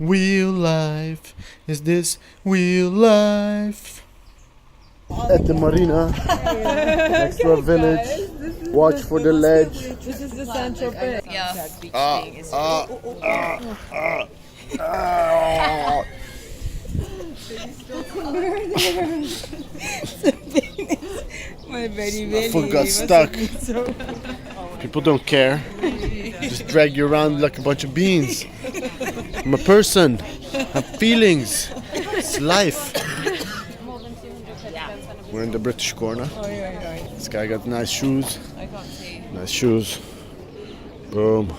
Wheel life, is this wheel life? At the marina, next to a village. Watch for the ledge. This is the Central Bay. Yeah. My very, very. Foot got stuck. People don't care. Just drag you around like a bunch of beans. I'm a person. I have feelings. It's life. We're in the British corner. This guy got nice shoes. I can't see. Nice shoes. Boom.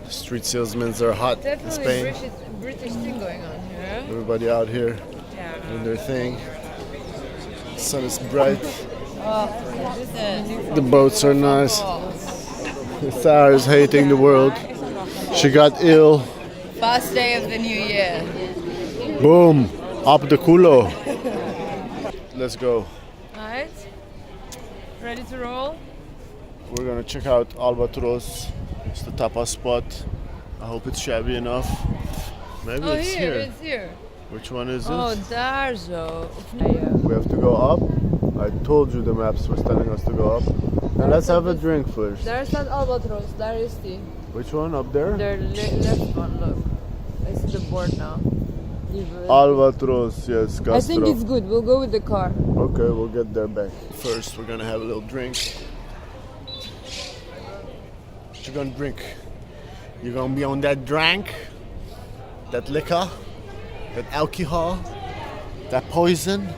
Street salesmen are hot in Spain. British thing going on here. Everybody out here doing their thing. The sun is bright. The boats are nice. Sarah is hating the world. She got ill. First day of the new year. Boom. Up the culo. Let's go. Alright. Ready to roll? We're gonna check out Albatros. It's the tapas spot. I hope it's shabby enough. Maybe Oh, it's here. it's here. Which one is it? Oh, daar zo. We have to go up. I told you the maps were telling us to go up. Now let's have a drink first. There's not Albatros, there is the. Which one? Up there? The left one, look. I see the board now. Albatros, yes, Castro. I think it's good, we'll go with the car. Okay, we'll get there back. First, we're gonna have a little drink. What you gonna drink? You gonna be on that drink? That liquor? That alcohol? That poison?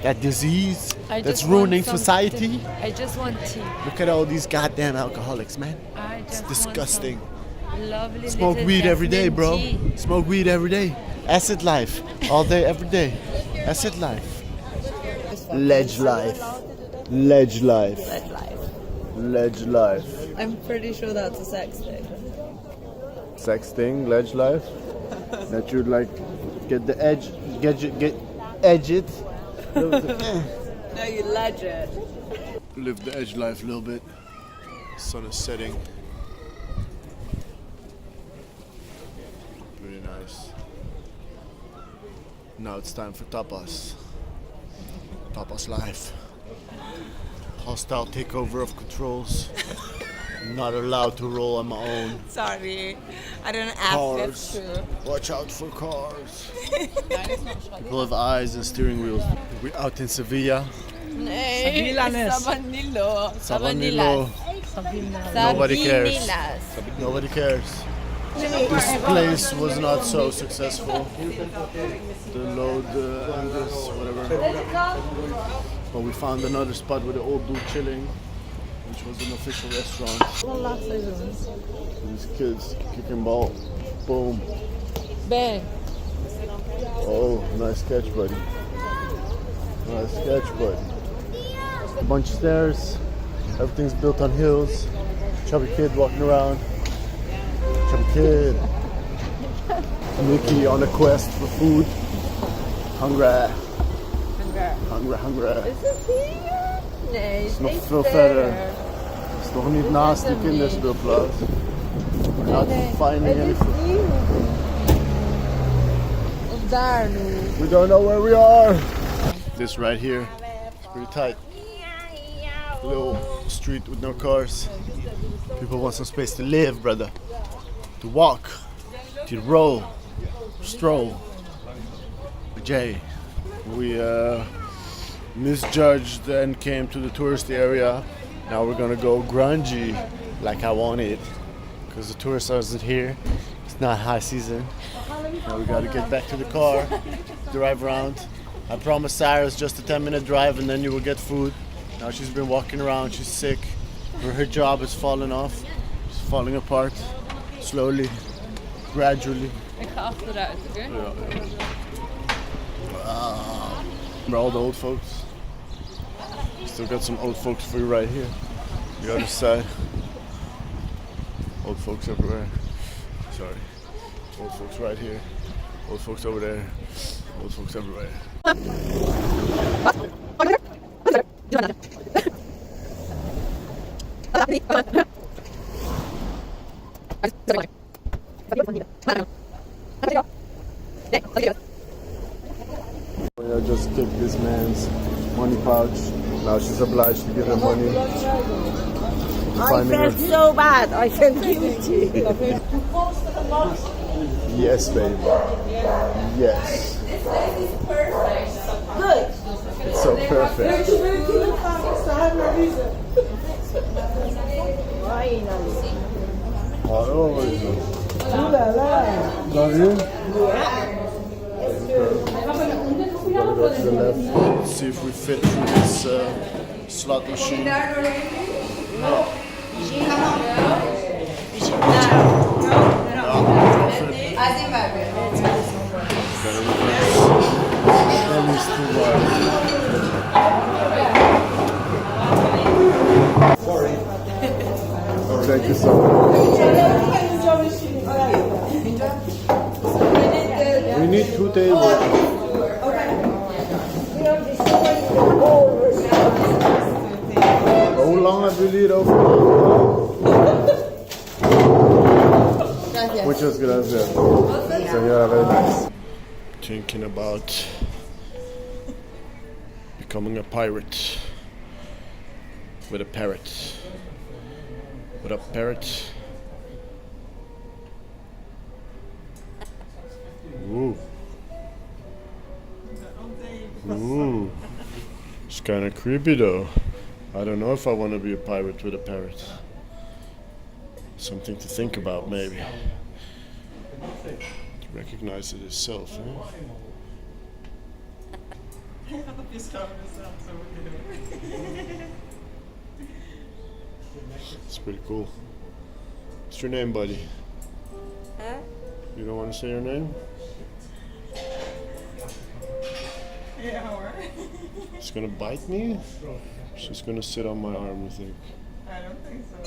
That disease? I That's just ruining want society? I just want tea. Look at all these goddamn alcoholics, man. I It's just disgusting. Want some lovely Smoke little weed every day, bro. tea. Smoke weed every day. Acid life. All day, every day. Acid life. Ledge life. Ledge life. Ledge life. I'm pretty sure that's a sex thing. Sex thing, ledge life. That you'd like get the edge, get edge it. No, you legend. Live the edge life a little bit. Sun is setting. Pretty nice. Now it's time for tapas. Tapas life. Hostile takeover of controls. I'm not allowed to roll on my own. Sorry, I don't Cars. Watch out for cars. People have eyes and steering wheels. We're out in Sevilla. Sabanillo. Sabanillo. Nobody cares. Nobody cares. This place was not so successful. The load and this, whatever. But we found another spot with the old dude chilling, which was an official restaurant. These kids kicking ball. Boom. Bang. Oh, nice catch, buddy. Nice catch, buddy. A bunch of stairs. Everything's built on hills. Chubby kid walking around. Chubby kid. Mickey on a quest for food. Hungry. Hungry. Is it here? Nee, Is nog veel verder. Is nog niet naast die kinderspeelplaats. We're not finding anything. Of daar nu. We don't know where we are. This right here is pretty tight. Little street with no cars. People want some space to live, brother. To walk, to roll, stroll. Jay, we misjudged and came to the tourist area. Now we're gonna go grungy like I wanted, because the tourists aren't here. It's not high season. Now we gotta get back to the car, drive around. I promised Sarah it's just a 10-minute drive and then you will get food. Now she's been walking around, she's sick. Her job is falling off. She's falling apart. Slowly, gradually. Ik ga achteruit, oké? Yeah. Remember all the old folks? Still got some old folks for you right here. The other side. Old folks everywhere. Sorry. Old folks right here. Old folks over there. Old folks everywhere. I just took this man's money pouch. Now she's obliged to give him money. I felt so bad. I felt guilty. Yes, baby. Yes. This place is perfect. Good. It's so perfect. Oh, love you? Gotta go to the left. Let's see if we fit through this slot machine. No. Gotta reverse. Ellie's too wide. Sorry. Thank you so much. We need 2 tables. How long have we lead over? Muchas gracias. Señora, very nice. Thinking about becoming a pirate with a parrot. What up, parrot? Ooh. Ooh. It's kind of creepy though. I don't know if I want to be a pirate with a parrot. Something to think about, maybe. To recognize it itself, huh? It's pretty cool. What's your name, buddy? Huh? You don't want to say your name? She's gonna bite me? She's gonna sit on my arm, you think? I don't think so.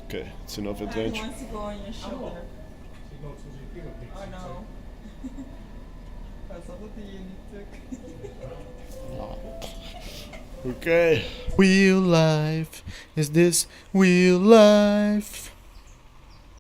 Okay, it's enough adventure. Wants to go on your shoulder. Oh no. That's all the thing you took. Okay. Wheel life. Is this wheel life?